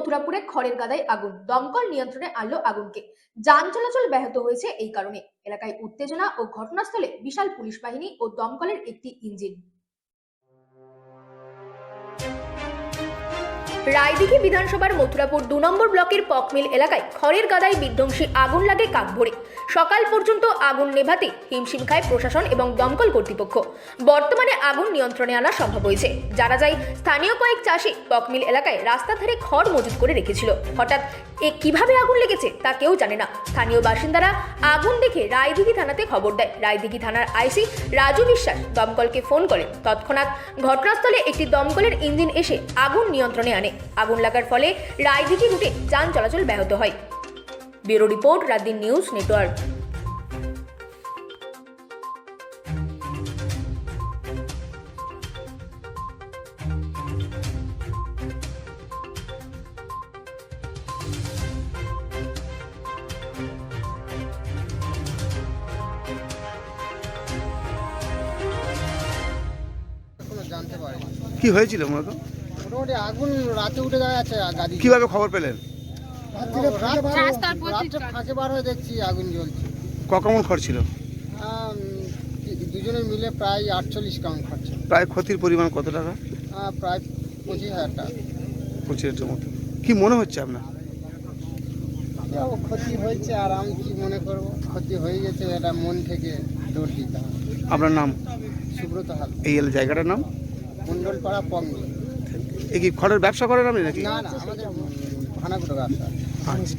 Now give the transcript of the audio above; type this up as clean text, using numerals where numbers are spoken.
মথুরাপুরে খড়ের গাদায় আগুন, দমকল নিয়ন্ত্রণে আনলো আগুনকে। যান চলাচল ব্যাহত হয়েছে এই কারণে। এলাকায় উত্তেজনা ও ঘটনাস্থলে বিশাল পুলিশ বাহিনী ও দমকলের একটি ইঞ্জিন। রায়দিঘি বিধানসভার মথুরাপুর 2 নম্বর ব্লকের পকমিল এলাকায় খড়ের গাদায় বিধ্বংসী আগুন লাগে কাক ভরে। সকাল পর্যন্ত আগুন নেভাতে হিমশিম খায় প্রশাসন এবং দমকল কর্তৃপক্ষ। বর্তমানে আগুন নিয়ন্ত্রণে আনা সম্ভব হয়েছে। জানা যায়, স্থানীয় কয়েক চাষি পকমিল এলাকায় রাস্তার ধারে খড় মজুত করে রেখেছিল। হঠাৎ কিভাবে আগুন লেগেছে তা কেউ জানে না। স্থানীয় বাসিন্দারা আগুন দেখে রায়দিঘি থানাতে খবর দেয়। রায়দিঘি থানার আইসি রাজু বিশ্বাস দমকলকে ফোন করেন। তৎক্ষণাৎ ঘটনাস্থলে একটি দমকলের ইঞ্জিন এসে আগুন নিয়ন্ত্রণে আনে। আগুন লাগার ফলে রায়দিঘি রুটে যান চলাচল ব্যাহত হয়। Bureau report, রাতদিন news network. জানতে পারি কি হয়েছিল মূলত? মোটামুটি আগুন রাতে উঠে যাচ্ছে গাড়ি। কিভাবে খবর পেলেন? রাত্রে ফাঁকে বার হয়ে দেখছি আগুন জ্বলছে। কখন খরচ ছিল? দুজনে মিলে প্রায় 48 কাউন্ট খরচ। প্রায় ক্ষতির পরিমাণ কত টাকা? প্রায় 25,000 টাকা। 25,000 মতো। কি মনে হচ্ছে আপনার? ক্ষতি হয়েছে আর আমি কি মনে করব, ক্ষতি হয়ে গেছে, এটা মন থেকে দৌড় দিতে হবে। আপনার নাম? সুব্রত হাল। এই জায়গাটার নাম? মন্ডলপাড়া পঙ্গল। এই কি খড়ের ব্যবসা করেন আপনি নাকি? না না, আমাদের ভানাগুলো ব্যবসা। আচ্ছা।